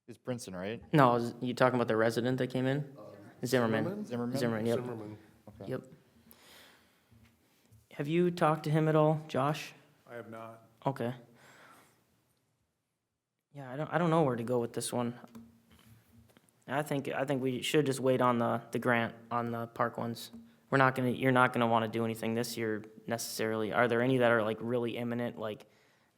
It's Princeton, right? No, you talking about the resident that came in? Zimmerman. Zimmerman? Zimmerman, yep. Zimmerman. Okay. Yep. Have you talked to him at all, Josh? I have not. Okay. Yeah, I don't know where to go with this one. I think we should just wait on the grant on the park ones. You're not gonna wanna do anything this year necessarily. Are there any that are like really imminent, like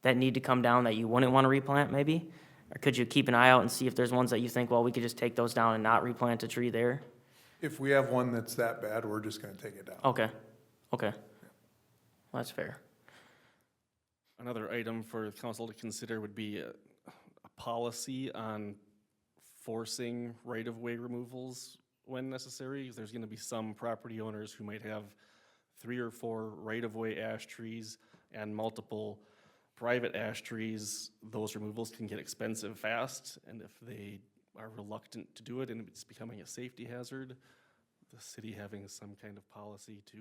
that need to come down that you wouldn't wanna replant maybe? Or could you keep an eye out and see if there's ones that you think, well, we could just take those down and not replant a tree there? If we have one that's that bad, we're just gonna take it down. Okay, okay. Well, that's fair. Another item for the council to consider would be a policy on forcing right-of-way removals when necessary. There's gonna be some property owners who might have 3 or 4 right-of-way ash trees and multiple private ash trees. Those removals can get expensive fast, and if they are reluctant to do it and it's becoming a safety hazard, the city having some kind of policy to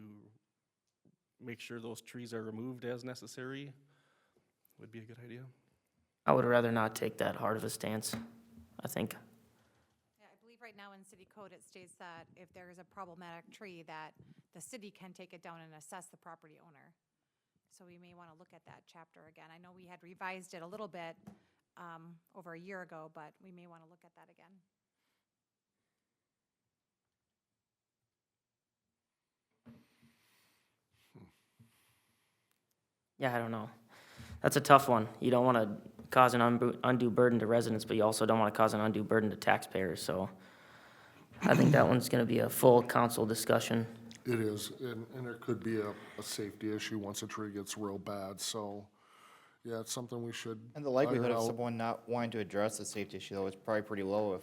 make sure those trees are removed as necessary would be a good idea. I would rather not take that hard of a stance, I think. Yeah, I believe right now in city code, it states that if there is a problematic tree, that the city can take it down and assess the property owner. So we may want to look at that chapter again. I know we had revised it a little bit over a year ago, but we may want to look at that again. Yeah, I don't know. That's a tough one. You don't want to cause an undue burden to residents, but you also don't want to cause an undue burden to taxpayers, so I think that one's going to be a full council discussion. It is, and there could be a safety issue once a tree gets real bad, so, yeah, it's something we should. And the likelihood iron of out. someone not wanting to address the safety issue, though, is probably pretty low if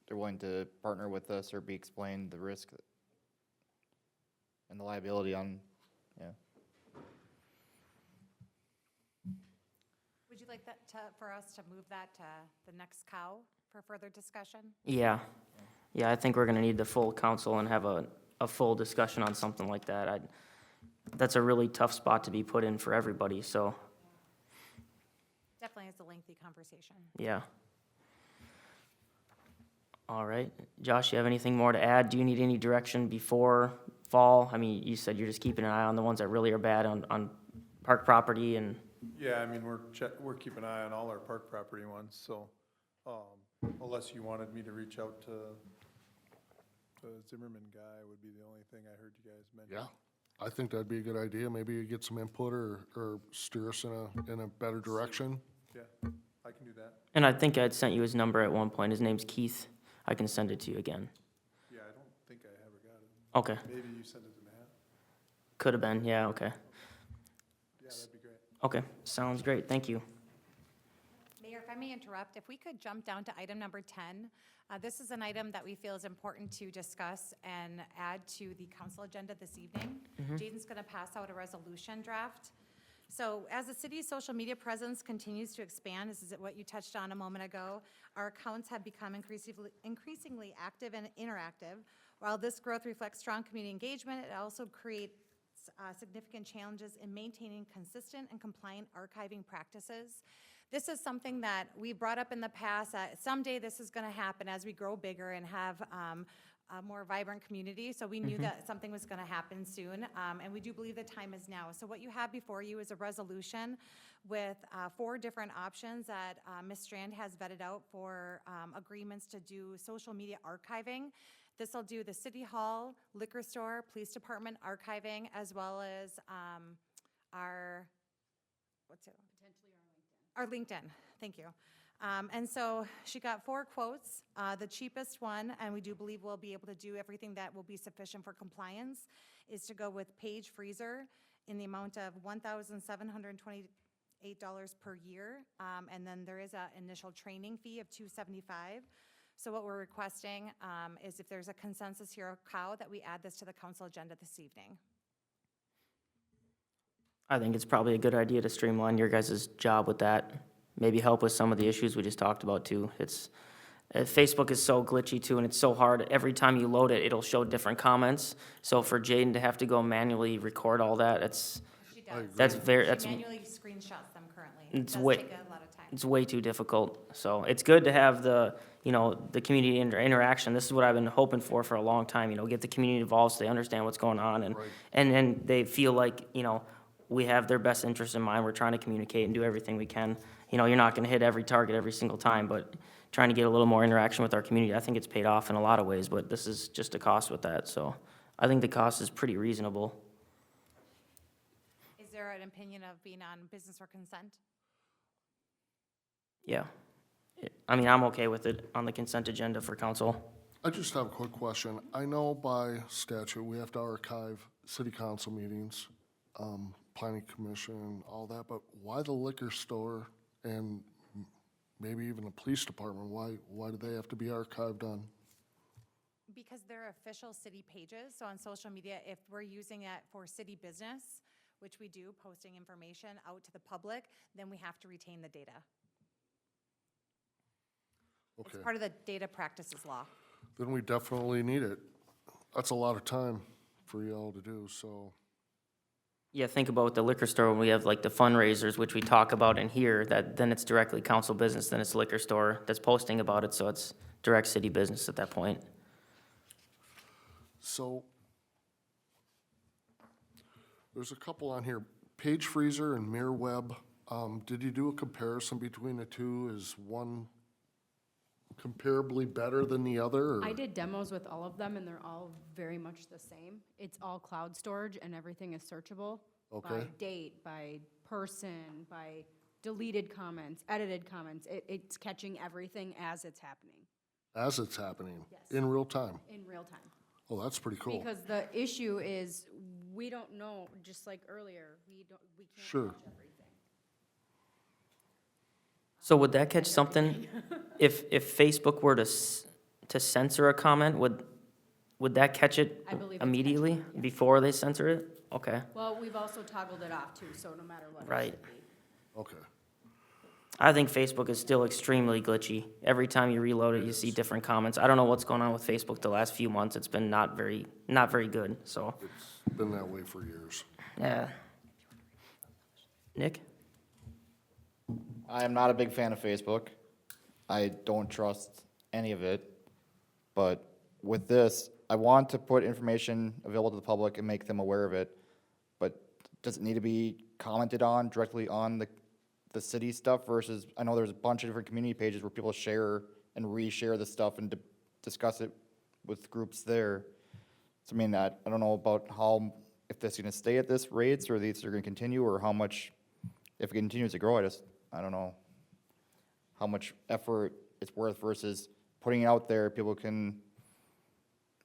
they're willing to partner with us or be explained the risk and the liability on, yeah. Would you like that for us to move that to the next cow for further discussion? Yeah, I think we're going to need the full council and have a full discussion on something like that. That's a really tough spot to be put in for everybody, so, Definitely is a lengthy conversation. yeah. All right. Josh, you have anything more to add? Do you need any direction before fall? I mean, you said you're just keeping an eye on the ones that really are bad on park property and, Yeah, I mean, we're keeping an eye on all our park property ones, so, unless you wanted me to reach out to the Zimmerman guy would be the only thing I heard you guys mention. Yeah, I think that'd be a good idea. Maybe you get some input or steer us in a better direction. Yeah, I can do that. and I think I'd sent you his number at one point. His name's Keith. I can send it to you again. Yeah, I don't think I ever got it. Okay, Maybe you send it to Matt? could have been, yeah, okay. Yeah, that'd be great. Okay, sounds great, thank you. Mayor, if I may interrupt, if we could jump down to item number 10. This is an item that we feel is important to discuss and add to the council agenda this evening. Jaden's going to pass out a resolution draft. So as the city's social media presence continues to expand, this is what you touched on a moment ago, our accounts have become increasingly active and interactive. While this growth reflects strong community engagement, it also creates significant challenges in maintaining consistent and compliant archiving practices. This is something that we brought up in the past. Someday this is going to happen as we grow bigger and have a more vibrant community. So we knew that something was going to happen soon, and we do believe the time is now. So what you have before you is a resolution with 4 different options that Ms. Strand has vetted out for agreements to do social media archiving. This will do the City Hall, liquor store, police department archiving, as well as our, what's it? Our LinkedIn, thank you. And so she got 4 quotes. The cheapest one, and we do believe we'll be able to do everything that will be sufficient for compliance, is to go with Page Freezer in the amount of $1,728 per year. And then there is an initial training fee of $275. So what we're requesting is if there's a consensus here of COW, that we add this to the council agenda this evening. I think it's probably a good idea to streamline your guys' job with that. Maybe help with some of the issues we just talked about too. Facebook is so glitchy too, and it's so hard. Every time you load it, it'll show different comments. So for Jaden to have to go manually record all that, She does. that's She manually screenshots them currently. It It's does way- take a lot of time. it's way too difficult. So it's good to have the community interaction. This is what I've been hoping for a long time, get the community involved so they understand what's going on and they feel like, we have their best interest in mind. We're trying to communicate and do everything we can. You're not gonna hit every target every single time, but trying to get a little more interaction with our community, I think it's paid off in a lot of ways, but this is just a cost with that. So I think the cost is pretty reasonable. Is there an opinion of being on business or consent? Yeah. I'm okay with it on the consent agenda for council. I just have a quick question. I know by statute, we have to archive city council meetings, planning commission, all that, but why the liquor store and maybe even the police department? Why do they have to be archived on? Because they're official city pages, so on social media, if we're using it for city business, which we do, posting information out to the public, then we have to retain the data. Okay, It's part of the data practices law. then we definitely need it. That's a lot of time for y'all to do, so. Yeah, think about the liquor store when we have like the fundraisers, which we talk about in here, that then it's directly council business, then it's liquor store that's posting about it, so it's direct city business at that point. So, there's a couple on here, Page Freezer and MirrorWeb. Did you do a comparison between the two? Is one comparably better than the other? or- I did demos with all of them, and they're all very much the same. It's all cloud storage, and everything is searchable by Okay. date, by person, by deleted comments, edited comments. It's catching everything as it's happening As it's happening? Yes. In real time? in real time. Oh, that's pretty cool. Because the issue is, we don't know, just like earlier, we can't Sure. catch everything. So would that catch something? If Facebook were to censor a comment, would that catch it I believe it's immediately catching it, yes. before they censor it? Okay, Well, we've also toggled it off too, so no matter what, it Right. should be. Okay. I think Facebook is still extremely glitchy. Every time you reload it, you see different comments. I don't know what's going on with Facebook the last few months. It's been not very good, so, It's been that way for years. yeah. Nick? I am not a big fan of Facebook. I don't trust any of it. But with this, I want to put information available to the public and make them aware of it. But does it need to be commented on directly on the city stuff versus, I know there's a bunch of different community pages where people share and reshare the stuff and discuss it with groups there. So I mean, I don't know about if this is gonna stay at this rates or these are gonna continue or how much, if it continues to grow, I don't know how much effort it's worth versus putting it out there, people can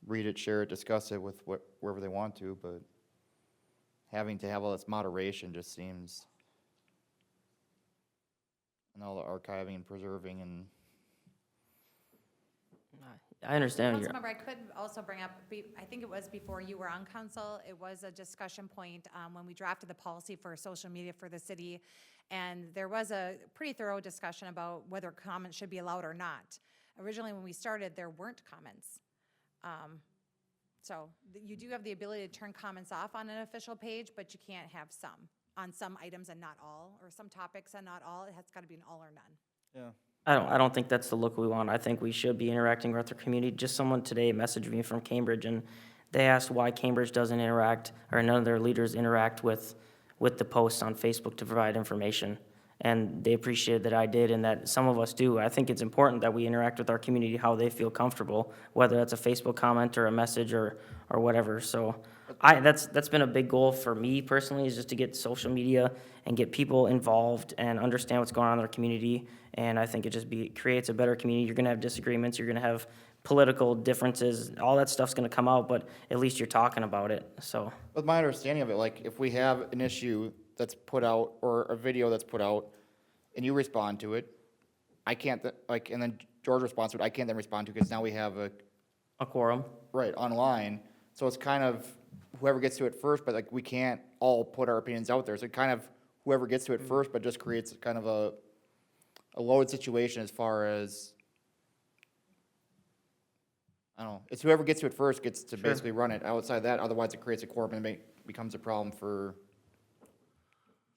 read it, share it, discuss it with wherever they want to, but having to have all this moderation just seems, and all the archiving and preserving and, I understand you're, Councilmember, I could also bring up, I think it was before you were on council, it was a discussion point when we drafted the policy for social media for the city, and there was a pretty thorough discussion about whether comments should be allowed or not. Originally, when we started, there weren't comments. So you do have the ability to turn comments off on an official page, but you can't have some, on some items and not all, or some topics and not all. It has got to be an all or none. yeah. I don't think that's the look we want. I think we should be interacting with our community. Just someone today messaged me from Cambridge, and they asked why Cambridge doesn't interact, or none of their leaders interact with the posts on Facebook to provide information. And they appreciated that I did, and that some of us do. I think it's important that we interact with our community how they feel comfortable, whether that's a Facebook comment or a message or whatever. So that's been a big goal for me personally, is just to get social media and get people involved and understand what's going on in their community. And I think it just creates a better community. You're gonna have disagreements, you're gonna have political differences, all that stuff's gonna come out, but at least you're talking about it, so. With my understanding of it, like, if we have an issue that's put out, or a video that's put out, and you respond to it, I can't, and then George responds to it, I can't then respond to it, because now we have A quorum. right, online. So it's kind of whoever gets to it first, but like, we can't all put our opinions out there. So it kind of, whoever gets to it first, but just creates kind of a loaded situation as far as, I don't know, it's whoever gets to it first gets to basically run it. Outside that, otherwise it creates a quorum and becomes a problem for,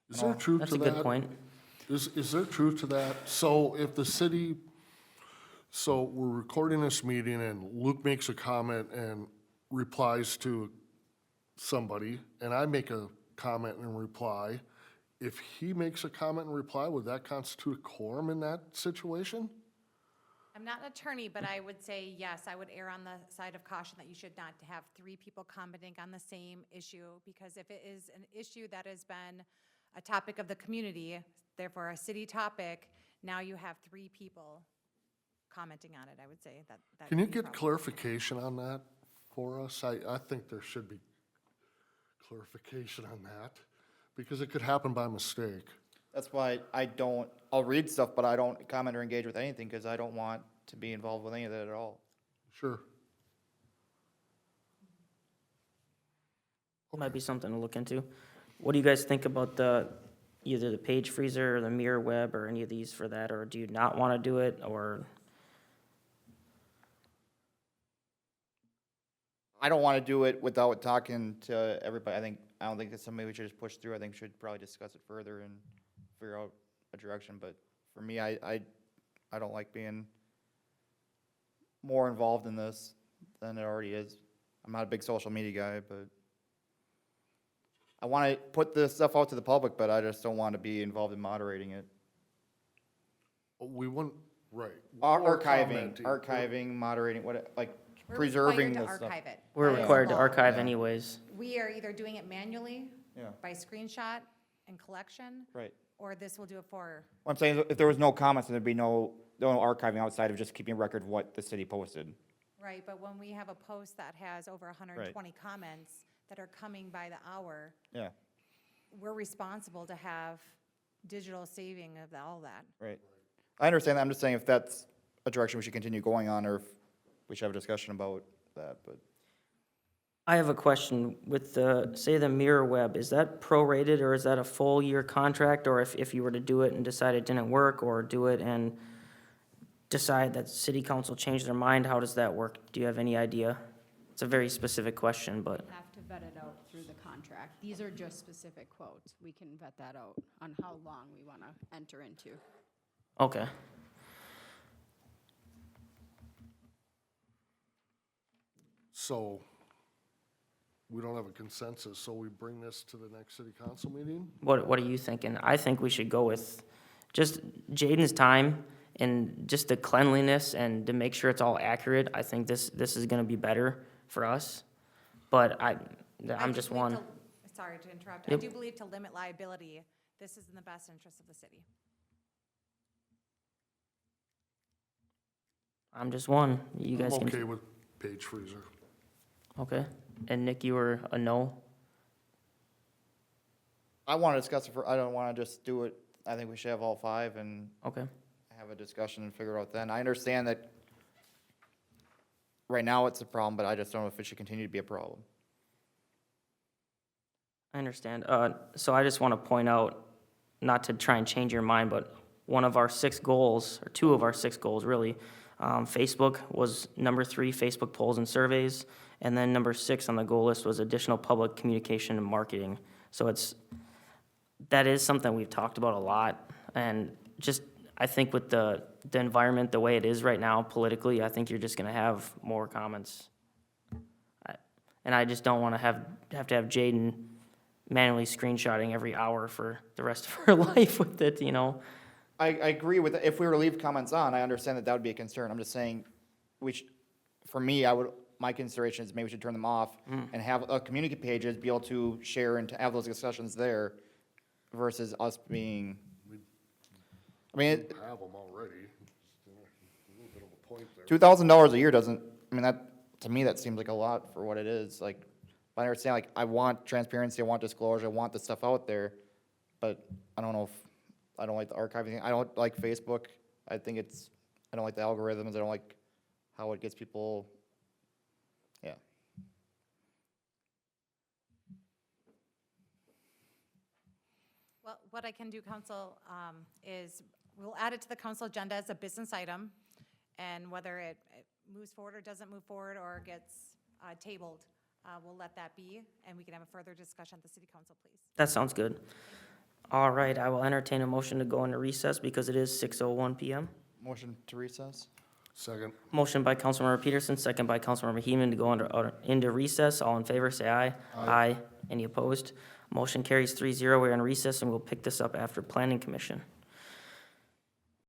Is there truth That's to a that? good point. Is there truth to that? So if the city, so we're recording this meeting and Luke makes a comment and replies to somebody, and I make a comment and reply. If he makes a comment and reply, would that constitute a quorum in that situation? I'm not an attorney, but I would say, yes, I would err on the side of caution that you should not have three people commenting on the same issue, because if it is an issue that has been a topic of the community, therefore a city topic, now you have three people commenting on it, I would say that. Can you would be get problematic. clarification on that for us? I think there should be clarification on that, because it could happen by mistake. that's why I'll read stuff, but I don't comment or engage with anything, because I don't want to be involved with any of that at all. Sure. Might be something to look into. What do you guys think about either the page freezer or the mirror web or any of these for that, or do you not want to do it, or? I don't want to do it without talking to everybody. I don't think that's something we should just push through. I think we should probably discuss it further and figure out a direction. But for me, I don't like being more involved in this than it already is. I'm not a big social media guy, but I want to put this stuff out to the public, but I just don't want to be involved in moderating it. We wouldn't, right. Or commenting. Archiving, moderating, like We're preserving required the to stuff. archive it. We're by required to law. archive Yeah. anyways. We are either doing it manually Yeah, by screenshot and collection, right. or this will do it for, What I'm saying is, if there was no comments, then there'd be no archiving outside of just keeping record of what the city posted. right, but when we have a post that has over 120 comments that are coming by the hour, Yeah, we're responsible to have digital saving of all that. right. I understand that. I'm just saying if that's a direction we should continue going on, or if we should have a discussion about that, but. I have a question with say the mirror web, is that prorated or is that a full year contract? Or if you were to do it and decide it didn't work, or do it and decide that city council changed their mind, how does that work? Do you have any idea? It's a very specific question, but. Have to vet it out through the contract. These are just specific quotes. We can vet that out on how long we want to enter into. Okay. So we don't have a consensus, so we bring this to the next city council meeting? What are you thinking? I think we should go with just Jaden's time and just the cleanliness and to make sure it's all accurate. I think this is gonna be better for us. But I'm do just believe one. Sorry to interrupt. I Yep. do believe to limit liability, this is in the best interest of the city. I'm just one. You guys I'm can. okay with page freezer. Okay. And Nick, you were a no? I want to discuss it I don't want to just do it. I think we should have all 5 and Okay. have a discussion and figure it out then. I understand that right now it's a problem, but I just don't know if it should continue to be a problem. I understand. So I just want to point out, not to try and change your mind, but one of our 6 goals, or 2 of our 6 goals, really, Facebook was number 3, Facebook polls and surveys, and then number 6 on the goal list was additional public communication and marketing. So that is something we've talked about a lot, and just, I think with the environment the way it is right now politically, I think you're just gonna have more comments. And I just don't wanna have Jaden manually screenshotting every hour for the rest of her life with it, you know? I agree with, if we were to leave comments on, I understand that would be a concern. I'm just saying, for me, my consideration is maybe we should turn them off and have community pages be able to share and to have those discussions there versus us being, I mean, Have them already. A little bit of a point there. $2,000 a year doesn't, I mean, to me, that seems like a lot for what it is. Like, I understand, like, I want transparency, I want disclosure, I want the stuff out there, but I don't know if, I don't like the archiving thing. I don't like Facebook. I don't like the algorithms. I don't like how it gets people, yeah. Well, what I can do, council, is we'll add it to the council agenda as a business item, and whether it moves forward or doesn't move forward or gets tabled, we'll let that be, and we can have a further discussion at the city council, please. That sounds good. All right, I will entertain a motion to go into recess because it is 6:01 PM. Motion to recess? Second. Motion by Councilmember Peterson, second by Councilmember Heeman to go into recess. All in favor, say aye. Aye. Any opposed? Motion carries 3-0. We're in recess, and we'll pick this up after Planning Commission.